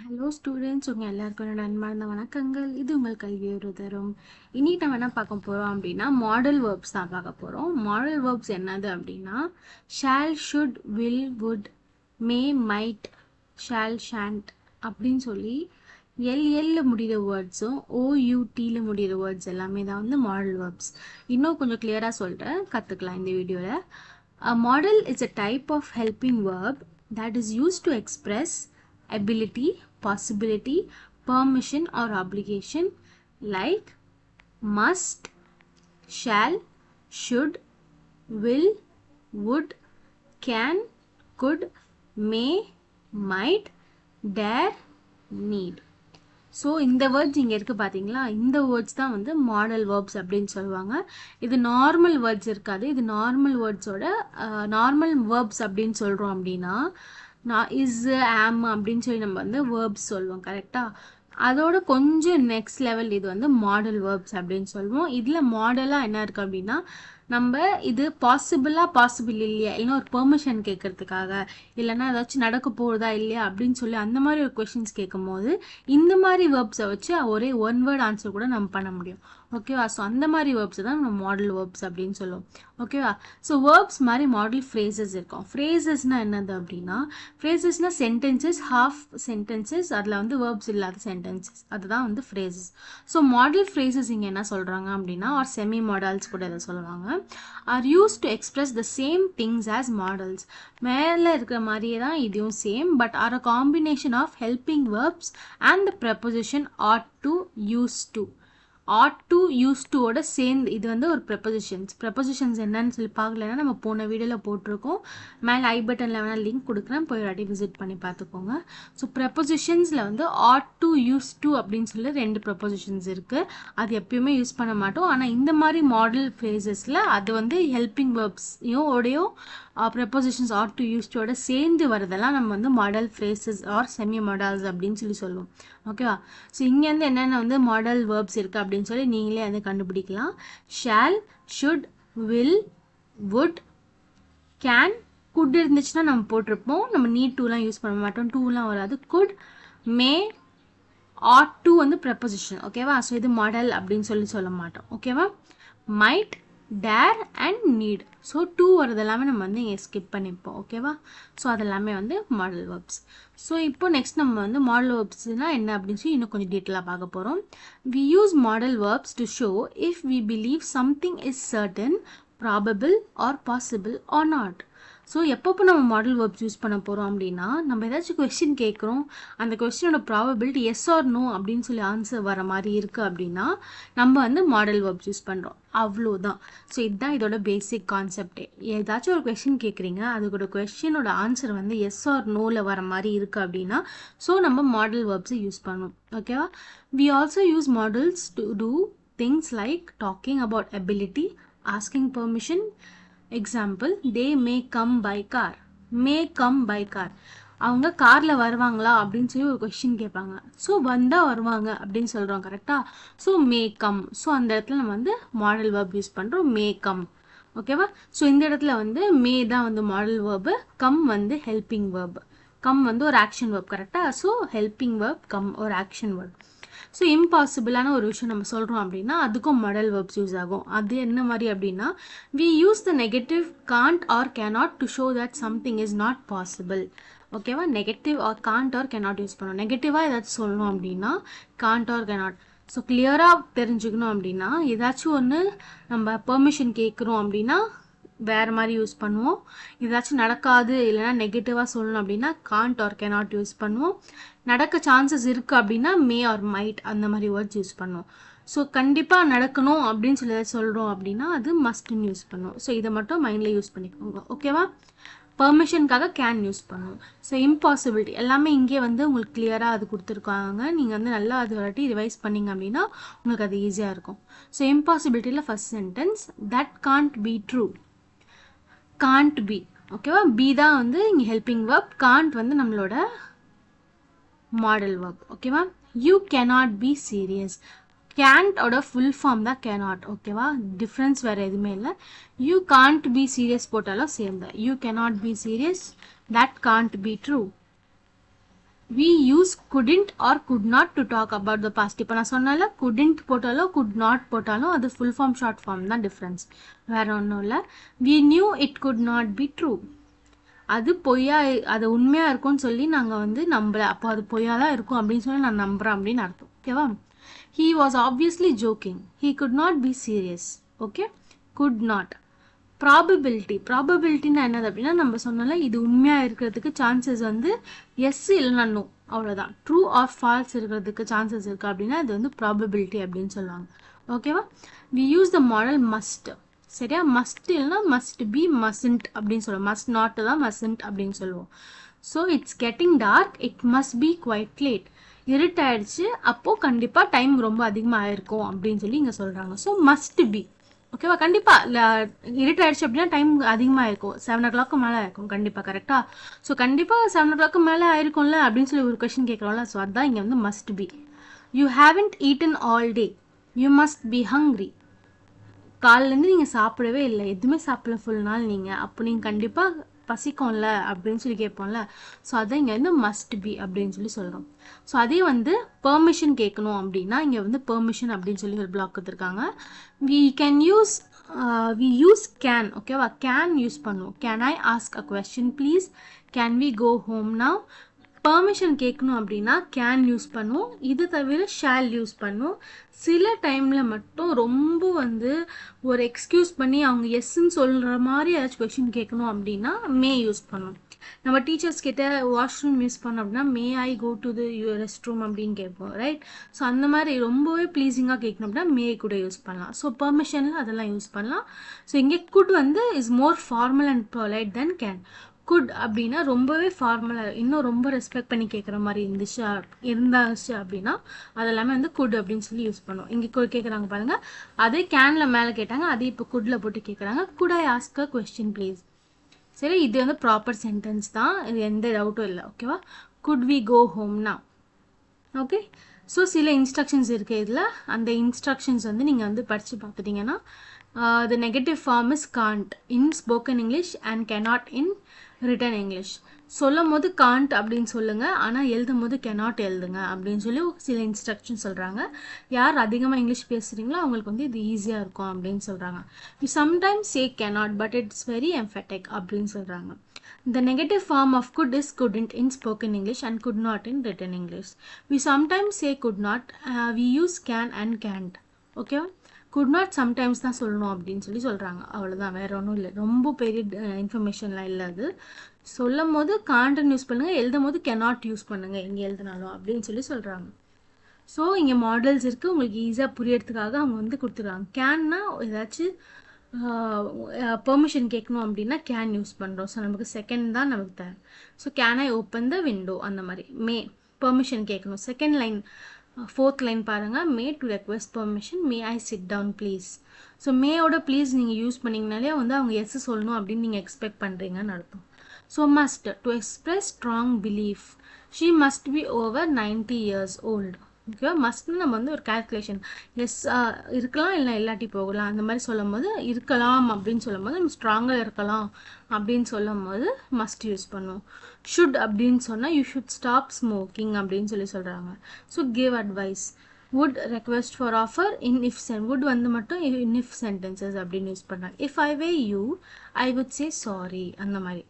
Hello students, உங்கள் எல்லாருக்கும் என்னோட அன்பார்ந்த வணக்கங்கள். இது உங்கள் கல்வி ஒரு தரும். இன்னைக்கு நம்ம என்ன பார்க்க போகிறோம் அப்படின்னா மாடல் வேர்ப்ஸ் தான் பார்க்க போகிறோம். மாடல் வேர்ப்ஸ் என்னது அப்படின்னா shall, should, will, would, may, might, shall, shan't அப்படின்னு சொல்லி எல்ல முடிகிற வேர்ட்ஸும் ஓயூடியில் முடிகிற வேர்ட்ஸ் எல்லாமே தான் வந்து மாடல் வேர்ப்ஸ். இன்னும் கொஞ்சம் கிளியராக சொல்கிறேன், கற்றுக்கலாம் இந்த வீடியோவில். A model is a type of helping verb that is used to express ability, possibility, permission or obligation like must, shall, should, will, would, can, could, may, might, dare, need. So இந்த words இங்கே இருக்குது பார்த்தீங்களா, இந்த words தான் வந்து modal verbs அப்படின்னு சொல்லுவாங்க. இது நார்மல் வேர்ட்ஸ் இருக்காது. இது நார்மல் வேர்ட்ஸோட நார்மல் வேர்ப்ஸ் அப்படின்னு சொல்கிறோம் அப்படின்னா இஸ், ஆம் அப்படின்னு சொல்லி நம்ம வந்து வேர்ப்ஸ் சொல்லுவோம் கரெக்டாக. அதோட கொஞ்சம் நெக்ஸ்ட் லெவல் இது வந்து மாடல் வேர்ப்ஸ் அப்படின்னு சொல்லுவோம். இதில் மாடலாக என்ன இருக்குது அப்படின்னா நம்ம இது பாசிபிள் இல்லையா, இல்லைன்னா ஒரு பெர்மிஷன் கேட்கறதுக்காக, இல்லைன்னா ஏதாச்சும் நடக்க போகுதா இல்லையா அப்படின்னு சொல்லி அந்த மாதிரி ஒரு கொஷின்ஸ் கேட்கும் போது இந்த மாதிரி வேர்ப்ஸை வச்சு ஒரே ஒன் வேர்ட் ஆன்சர் கூட நம்ம பண்ண முடியும். ஓகேவா? ஸோ அந்த மாதிரி வேர்ப்ஸ் தான் நம்ம மாடல் வேர்ப்ஸ் அப்படின்னு சொல்லுவோம். ஓகேவா? ஸோ வேர்ப்ஸ் மாதிரி மாடல் ஃப்ரேசஸ் இருக்கும். ஃப்ரேசஸ்னால் என்னது அப்படின்னா ஃப்ரேசஸ்னால் சென்டென்சஸ், ஹாஃப் சென்டென்சஸ், அதில் வந்து வேர்ப்ஸ் இல்லாத சென்டென்சஸ், அதுதான் வந்து ஃப்ரேசஸ். ஸோ மாடல் ஃப்ரேசஸ் இங்கே என்ன சொல்கிறாங்க அப்படின்னா ஆர் செமி மாடல்ஸ் கூட இதை சொல்லுவாங்க, are used to express the same things as models. மேலே இருக்கிற மாதிரியே தான் இதுவும் same, but are a combination of helping verbs and the preposition ought to, used to. ought to, used to ஓட சேர்ந்து இது வந்து ஒரு ப்ரெப்போசிஷன்ஸ் என்னன்னு சொல்லி பார்க்கலன்னா நம்ம போன வீடியோவில் போட்டிருக்கோம். மேலே ஐ பட்டனில் வேணால் லிங்க் கொடுக்குறேன், போய் ஒரு விசிட் பண்ணி பார்த்துக்கோங்க. ஸோ ப்ரெப்போசிஷன்ஸில் வந்து ought to, used to அப்படின்னு சொல்லி 2 ப்ரெப்போசிஷன்ஸ் இருக்குது. அது எப்பயுமே யூஸ் பண்ண மாட்டோம். ஆனால் இந்த மாதிரி மாடல் ஃப்ரேசஸில் அது வந்து ஹெல்பிங் வேர்ப்ஸ்யும் ஓடையும் prepositions ought to, used to ஓட சேர்ந்து வரதெல்லாம் நம்ம வந்து model phrases are semi models அப்படின்னு சொல்லி சொல்லுவோம். ஓகேவா? ஸோ இங்கேருந்து என்னென்ன வந்து மாடல் வேர்ப்ஸ் இருக்குது அப்படின்னு சொல்லி நீங்களே வந்து கண்டுபிடிக்கலாம். Shall, should, will, would, can, could இருந்துச்சுன்னா நம்ம போட்டிருப்போம். நம்ம நீட் டூலாம் யூஸ் பண்ண மாட்டோம், டூலாம் வராது. குட், மே, ஆட் டு வந்து ப்ரெப்போசிஷன். ஓகேவா? ஸோ இது மாடல் அப்படின்னு சொல்லி சொல்ல மாட்டோம். ஓகேவா? Might, dare and need. So to வரது எல்லாமே நம்ம வந்து இங்கே ஸ்கிப் பண்ணிப்போம். ஓகேவா? ஸோ அதெல்லாமே வந்து மாடல் வேர்ப்ஸ். ஸோ இப்போ நெக்ஸ்ட் நம்ம வந்து மாடல் வேர்ப்ஸ்னால் என்ன அப்படின்னு சொல்லி இன்னும் கொஞ்சம் டீட்டெயிலாக பார்க்க போகிறோம். We use modal verbs to show if we believe something is certain, probable or possible or not. So எப்பப்போ நம்ம மாடல் வேர்ப்ஸ் யூஸ் பண்ண போகிறோம் அப்படின்னா நம்ம ஏதாச்சும் கொஸ்டின் கேட்குறோம், அந்த கொஸ்டினோட ப்ராபபிலிட்டி எஸ் ஆர் நோ அப்படின்னு சொல்லி ஆன்சர் வர மாதிரி இருக்குது அப்படின்னா நம்ம வந்து மாடல் வேர்ப்ஸ் யூஸ் பண்ணுறோம். அவ்வளோதான். ஸோ இதுதான் இதோட பேசிக் கான்செப்டே. ஏதாச்சும் ஒரு கொஸ்டின் கேட்குறீங்க, அதுக்கோட கொஸ்டினோட ஆன்சர் வந்து எஸ் ஆர் நோவில் வர மாதிரி இருக்குது அப்படின்னா ஸோ நம்ம மாடல் வேர்ப்ஸை யூஸ் பண்ணுவோம். ஓகேவா? We also use modals to do things like talking about ability, asking permission. Example, they may come by car. may come by car. அவங்க காரில் வருவாங்களா அப்படின்னு சொல்லி ஒரு கொஸ்டின் கேட்பாங்க. ஸோ வந்தால் வருவாங்க அப்படின்னு சொல்கிறோம் கரெக்டாக. So may come. ஸோ அந்த இடத்துல நம்ம வந்து மாடல் வேர்ப் யூஸ் பண்ணுறோம், மே கம். ஓகேவா? ஸோ இந்த இடத்துல வந்து மே தான் வந்து மாடல் வேர்பு, கம் வந்து ஹெல்பிங் வேர்பு. கம் வந்து ஒரு ஆக்ஷன் வேர்ப் கரெக்டாக. ஸோ ஹெல்பிங் வேர்ப், கம் ஒரு ஆக்ஷன் வேர்ப். ஸோ இம்பாசிபிளான ஒரு விஷயம் நம்ம சொல்கிறோம் அப்படின்னா அதுக்கும் மாடல் வேர்ப்ஸ் யூஸ் ஆகும். அது என்ன மாதிரி அப்படின்னா we use the negative can't or cannot to show that something is not possible. ஓகேவா? Negative or can't or cannot use பண்ணணும். நெகட்டிவாக ஏதாச்சும் சொல்லணும் அப்படின்னா காண்ட் ஆர் கேனாட். ஸோ கிளியராக தெரிஞ்சுக்கணும் அப்படின்னா ஏதாச்சும் ஒன்று நம்ம பெர்மிஷன் கேட்குறோம் அப்படின்னா வேறு மாதிரி யூஸ் பண்ணுவோம். ஏதாச்சும் நடக்காது இல்லைனா நெகட்டிவாக சொல்லணும் அப்படின்னா காண்ட் ஆர் கேனாட் யூஸ் பண்ணுவோம். நடக்க சான்சஸ் இருக்குது அப்படின்னா மே ஆர் மைட் அந்த மாதிரி வேர்ட்ஸ் யூஸ் பண்ணுவோம். ஸோ கண்டிப்பாக நடக்கணும் அப்படின்னு சொல்லி சொல்கிறோம் அப்படின்னா அது மஸ்ட்னு யூஸ் பண்ணுவோம். ஸோ இதை மட்டும் மைண்டில் யூஸ் பண்ணிக்கோங்க. ஓகேவா? பெர்மிஷனுக்காக கேன் யூஸ் பண்ணுவோம். ஸோ இம்பாசிபிலிட்டி எல்லாமே இங்கே வந்து உங்களுக்கு கிளியராக அது கொடுத்துருக்காங்க. நீங்கள் வந்து நல்லா அது வாட்டி ரிவைஸ் பண்ணிங்க அப்படின்னா உங்களுக்கு அது ஈஸியாக இருக்கும். ஸோ இம்பாசிபிலிட்டியில் first sentence, that can't be true. Can't be. ஓகேவா? பி தான் வந்து இங்கே ஹெல்பிங் வேர்ப், காண்ட் வந்து நம்மளோட மாடல் வேர்ப். ஓகேவா? You cannot be serious. can't ஓட ஃபுல் ஃபார்ம் தான் cannot. ஓகேவா? டிஃப்ரென்ஸ் வேறு எதுவுமே இல்லை. யூ காண்ட் பி சீரியஸ் போட்டாலும் சேம் தான். You cannot be serious, that can't be true. we use couldn't or could not to talk about the past. இப்போ நான் சொன்னால couldn't போட்டாலோ could not போட்டாலோ அது full form short form தான் difference. வேற ஒன்றும் இல்லை. we knew it could not be true. அது பொய்யா, அது உண்மையா இருக்கும்னு சொல்லி நாங்கள் வந்து நம்பல, அப்போ அது பொய்யா தான் இருக்கும் அப்படின்னு சொல்லி நான் நம்புறேன் அப்படின்னு அர்த்தம். ஓகேவா? he was obviously joking. he could not be serious. Okay, could not. ப்ராபபிலிட்டினா என்னது அப்படின்னா நம்ம சொன்னால இது உண்மையாக இருக்கிறதுக்கு சான்சஸ் வந்து எஸ் இல்லைன்னா நோ, அவ்வளோதான். ட்ரூ ஆர் ஃபால்ஸ் இருக்கிறதுக்கு சான்சஸ் இருக்குது அப்படின்னா இது வந்து ப்ராபபிலிட்டி அப்படின்னு சொல்லுவாங்க. ஓகேவா? We use the model must. சரியா? மஸ்ட் இல்லைன்னா மஸ்ட் பி, மஸ்ன்ட் அப்படின்னு சொல்லுவோம். மஸ்ட் நாட் தான் மஸ்ன்ட் அப்படின்னு சொல்லுவோம். So it's getting dark, it must be quite late. இருட்டாயிடுச்சு, அப்போது கண்டிப்பாக டைம் ரொம்ப அதிகமாக ஆயிருக்கும் அப்படின்னு சொல்லி இங்கே சொல்கிறாங்க. So must be. ஓகேவா? கண்டிப்பாக இருட்டாயிடுச்சு அப்படின்னா டைம் அதிகமாக இருக்கும், 7 o'clock மேலே ஆயிருக்கும் கண்டிப்பாக. கரெக்டாக? ஸோ கண்டிப்பாக 7 o'clock மேலே ஆயிருக்கும்ல அப்படின்னு சொல்லி ஒரு கொஷின் கேட்குறோம்ல. ஸோ அதுதான் இங்கே வந்து must be. You haven't eaten all day, you must be hungry. காலிலேருந்து நீங்கள் சாப்பிடவே இல்லை, எதுவுமே சாப்பிடல ஃபுல் நாள் நீங்கள், அப்போ நீங்கள் கண்டிப்பாக பசிக்கும்ல அப்படின்னு சொல்லி கேட்போம்ல. ஸோ அதான் இங்கே வந்து மஸ்ட் பி அப்படின்னு சொல்லி சொல்கிறோம். ஸோ அதே வந்து பெர்மிஷன் கேட்கணும் அப்படின்னா இங்கே வந்து பெர்மிஷன் அப்படின்னு சொல்லி ஒரு பிளாக் கொடுத்துருக்காங்க. We use can. ஓகேவா? கேன் யூஸ் பண்ணுவோம். Can I ask a question please, can we go home now. Permission கேட்கணும் அப்படின்னா கேன் யூஸ் பண்ணுவோம். இது தவிர ஷால் யூஸ் பண்ணுவோம். சில டைமில் மட்டும் ரொம்ப வந்து ஒரு எக்ஸ்கியூஸ் பண்ணி அவங்க எஸ்ன்னு சொல்கிற மாதிரி ஏதாச்சும் கொஷின் கேட்கணும் அப்படின்னா மே யூஸ் பண்ணுவோம். நம்ம டீச்சர்ஸ் கிட்ட வாஷ்ரூம் யூஸ் பண்ணோம் அப்படின்னா may I go to the rest room அப்படின்னு கேட்போம், ரைட்? ஸோ அந்த மாதிரி ரொம்பவே ப்ளீஸிங்காக கேட்கணும் அப்படின்னா மே கூட யூஸ் பண்ணலாம். ஸோ பெர்மிஷனில் அதெல்லாம் யூஸ் பண்ணலாம். ஸோ இங்கே குட் வந்து is more formal and polite then can. Good அப்படின்னா ரொம்பவே ஃபார்மலாக, இன்னும் ரொம்ப ரெஸ்பெக்ட் பண்ணி கேட்குற மாதிரி இருந்தாச்சு அப்படின்னா அதெல்லாமே வந்து குட் அப்படின்னு சொல்லி யூஸ் பண்ணுவோம். இங்கே கேட்குறாங்க பாருங்கள், அதே கேனில் மேலே கேட்டாங்க, அதே இப்போ குட்டில் போட்டு கேட்குறாங்க. Good I ask a question please. சரி, இது வந்து ப்ராப்பர் சென்டென்ஸ் தான், இது எந்த டவுட்டும் இல்லை. ஓகேவா? குட் வி கோ ஹோம்னா. ஓகே, ஸோ சில இன்ஸ்ட்ரக்ஷன்ஸ் இருக்குது இதில். அந்த இன்ஸ்ட்ரக்ஷன்ஸ் வந்து நீங்கள் வந்து படித்து பார்த்துட்டிங்கன்னா the negative form is can't in spoken English and cannot in written English. சொல்லும் போது can't அப்படின்னு சொல்லுங்க, ஆனால் எழுதும் போது cannot எழுதுங்க அப்படின்னு சொல்லி சில இன்ஸ்ட்ரக்ஷன் சொல்கிறாங்க. யார் அதிகமாக இங்கிலீஷ் பேசுகிறீங்களோ அவங்களுக்கு வந்து இது ஈஸியாக இருக்கும் அப்படின்னு சொல்கிறாங்க. You sometimes say cannot but it's very emphatic அப்படின்னு சொல்கிறாங்க. The negative form of could is couldn't in spoken English and could not in written English. We sometimes say could not, we use can and can't. Okay, could not sometimes தான் சொல்லணும் அப்படின்னு சொல்லி சொல்கிறாங்க. அவ்வளோதான், வேறு ஒன்றும் இல்லை, ரொம்ப பெரிய இன்ஃபர்மேஷன்லாம் இல்லை. அது சொல்லும் போது கான்டன் யூஸ் பண்ணுங்கள், எழுதும் போது கெனாட் யூஸ் பண்ணுங்கள் எங்கே எழுதினாலும் அப்படின்னு சொல்லி சொல்கிறாங்க. ஸோ இங்கே மாடல்ஸ் இருக்குது, உங்களுக்கு ஈஸியாக புரியறதுக்காக அவங்க வந்து கொடுத்துருக்காங்க. கேன்னா ஏதாச்சும் பெர்மிஷன் கேட்கணும் அப்படின்னா கேன் யூஸ் பண்ணுறோம். ஸோ நமக்கு செகண்ட் தான் நமக்கு தேவை. So can I open the window அந்த மாதிரி. மே பெர்மிஷன் கேட்கணும். செகண்ட் லைன், ஃபோர்த் லைன் பாருங்கள், may to request permission, may I sit down please. So மேயோட ப்ளீஸ் நீங்கள் யூஸ் பண்ணிங்கனாலே வந்து அவங்க எஸ் சொல்லணும் அப்படின்னு நீங்கள் எக்ஸ்பெக்ட் பண்ணுறீங்கன்னு அர்த்தம். So must to express strong belief, she must be over 90 years old. ஓகேவா? மஸ்ட்னு நம்ம வந்து ஒரு கேல்குலேஷன், எஸ் இருக்கலாம் இல்லை இல்லாட்டி போகலாம் அந்த மாதிரி சொல்லும் போது, இருக்கலாம் அப்படின்னு சொல்லும் போது நம்ம ஸ்ட்ராங்காக இருக்கலாம் அப்படின்னு சொல்லும் போது மஸ்ட் யூஸ் பண்ணுவோம். ஷுட் அப்படின்னு சொன்னால் யூ ஷுட் ஸ்டாப் ஸ்மோக்கிங் அப்படின்னு சொல்லி சொல்கிறாங்க. So give advice. Would request for offer in if would வந்து மட்டும் இன் இஃப் சென்டென்சஸ் அப்படின்னு யூஸ் பண்ணுறாங்க. If I way you I would say sorry அந்த மாதிரி.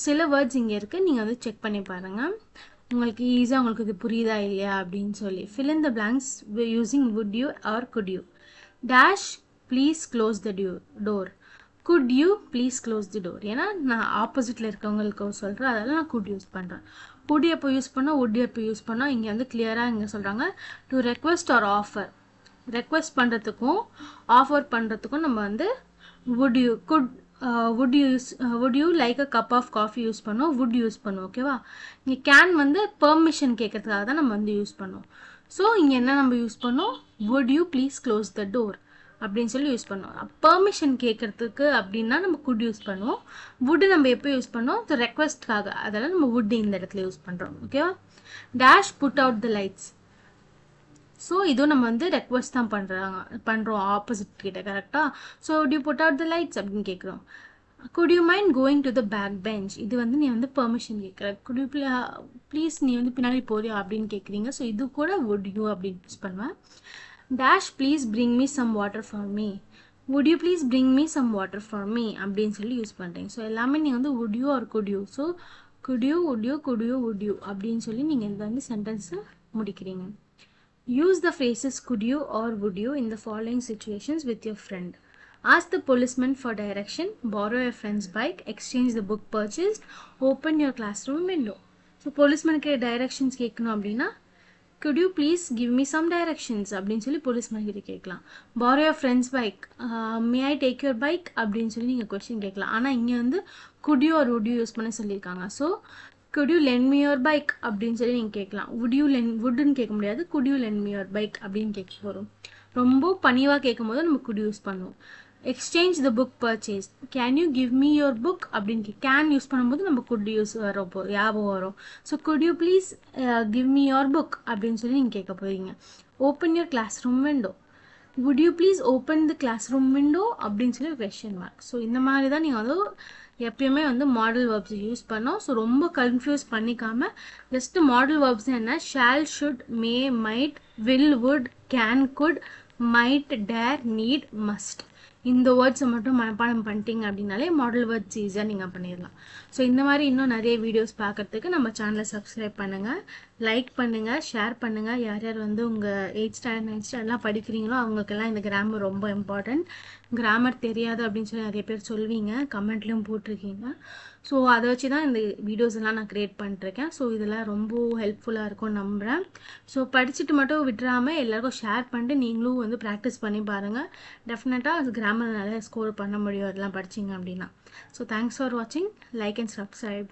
சில வேர்ட்ஸ் இங்கே இருக்குது, நீங்கள் வந்து செக் பண்ணி பாருங்கள், உங்களுக்கு ஈஸியாக உங்களுக்கு இது புரியுதா இல்லையா அப்படின்னு சொல்லி. fill in the blanks using would you or could you. dash please close the door. could you please close the door. ஏன்னா நான் ஆப்போசிட்டில் இருக்கவங்களுக்கு சொல்கிறேன், அதெல்லாம் நான் could யூஸ் பண்ணுறேன். could எப்போ யூஸ் பண்ணோம், would எப்போ யூஸ் பண்ணோம், இங்கே வந்து கிளியராக இங்கே சொல்கிறாங்க. To request or offer, request பண்ணுறதுக்கும் ஆஃபர் பண்ணுறதுக்கும் நம்ம வந்து would you, could would you like a cup of coffee use பண்ணோம், would யூஸ் பண்ணுவோம். ஓகேவா? இங்கே கேன் வந்து பெர்மிஷன் கேட்கறதுக்காக தான் நம்ம வந்து யூஸ் பண்ணோம். ஸோ இங்கே என்ன நம்ம யூஸ் பண்ணோம், would you please close the door அப்படின்னு சொல்லி யூஸ் பண்ணோம். பெர்மிஷன் கேட்கறதுக்கு அப்படின்னா நம்ம could யூஸ் பண்ணுவோம். would நம்ம எப்போ யூஸ் பண்ணோம், ரெக்வெஸ்ட்காக, அதெல்லாம் நம்ம would இந்த இடத்துல யூஸ் பண்ணுறோம். ஓகேவா? Dash put out the lights. So இதுவும் நம்ம வந்து ரெக்வெஸ்ட் தான் பண்ணுறோம் ஆப்போசிட் கிட்ட. கரெக்டாக? So do put out the lights அப்படின்னு கேட்குறோம். could you mind going to the back bench? இது வந்து நீ வந்து பெர்மிஷன் கேட்குற. could you ப்ளீஸ் நீ வந்து பின்னாடி போறியா அப்படின்னு கேட்குறீங்க. ஸோ இது கூட would you அப்படின்னு யூஸ் பண்ணுவேன். dash please bring me some water for me. would you please bring me some water for me அப்படின்னு சொல்லி யூஸ் பண்ணுறீங்க. ஸோ எல்லாமே நீங்கள் வந்து would you or could you. So could you, would you, could you, would you அப்படின்னு சொல்லி நீங்கள் இந்த வந்து சென்டென்ஸை முடிக்கிறீங்க. use the phrases could you or would you in the following situations with your friend. Ask the policeman for direction, borrow a friend's bike, exchange the book purchased, open your classroom window. So policemanக்கு directions கேட்கணும் அப்படின்னா could you please give me some directions அப்படின்னு சொல்லி policeman கிட்ட கேட்கலாம். borrow your friend's bike, may I take your bike அப்படின்னு சொல்லி நீங்கள் question கேட்கலாம். ஆனால் இங்கே வந்து could you or would you use பண்ண சொல்லியிருக்காங்க. So could you lend me your bike அப்படின்னு சொல்லி நீங்கள் கேட்கலாம். wouldன்னு கேட்க முடியாது. could you lend me your bike அப்படின்னு கேட்க போகிறோம். ரொம்ப பணிவாக கேட்கும் போது நம்ம could யூஸ் பண்ணுவோம். exchange the book purchased, can you give me your book அப்படின்னு can யூஸ் பண்ணும்போது நம்ம could யூஸ் ஞாபகம் வரும். So could you please give me your book அப்படின்னு சொல்லி நீங்கள் கேட்க போகிறீங்க. open your classroom window, would you please open the classroom window அப்படின்னு சொல்லி question mark. ஸோ இந்த மாதிரி தான் நீங்கள் வந்து எப்பயுமே வந்து மாடல் வேர்ப்ஸ் யூஸ் பண்ணோம். ஸோ ரொம்ப கன்ஃபியூஸ் பண்ணிக்காம ஜஸ்ட் மாடல் வேர்ப்ஸ் என்ன shall, should, may, might, will, would, can, could, might, dare, need, must இந்த வேர்ட்ஸை மட்டும் மனப்பாடம் பண்ணிட்டீங்க அப்படின்னாலே மாடல் வேர்ட்ஸ் ஈஸியாக நீங்கள் பண்ணிடலாம். ஸோ இந்த மாதிரி இன்னும் நிறைய வீடியோஸ் பார்க்குறதுக்கு நம்ம சேனலை சப்ஸ்கிரைப் பண்ணுங்கள், லைக் பண்ணுங்கள், ஷேர் பண்ணுங்கள். யார் யார் வந்து உங்கள் 8th ஸ்டாண்டர்ட் 9th ஸ்டாண்டர்ட்லாம் படிக்கிறீங்களோ அவங்களுக்கெல்லாம் இந்த கிராமர் ரொம்ப இம்பார்ட்டன்ட். கிராமர் தெரியாது அப்படின்னு சொல்லி நிறைய பேர் சொல்வீங்க, கமெண்ட்லேயும் போட்டிருக்கீங்க. ஸோ அதை வச்சு தான் இந்த வீடியோஸ் எல்லாம் நான் க்ரியேட் பண்ணிட்டுருக்கேன். ஸோ இதெல்லாம் ரொம்ப ஹெல்ப்ஃபுல்லாக இருக்கும்னு நம்புகிறேன். ஸோ படிச்சுட்டு மட்டும் விட்டுறாமல் எல்லாருக்கும் ஷேர் பண்ணிட்டு நீங்களும் வந்து ப்ராக்டிஸ் பண்ணி பாருங்கள். டெஃபினட்டாக கிராமர் நல்லா ஸ்கோர் பண்ண முடியும் அதெல்லாம் படிச்சிங்க அப்படின்னா. ஸோ தேங்க்ஸ் ஃபார் வாட்சிங், லைக் அண்ட் சப்ஸ்கிரைப்.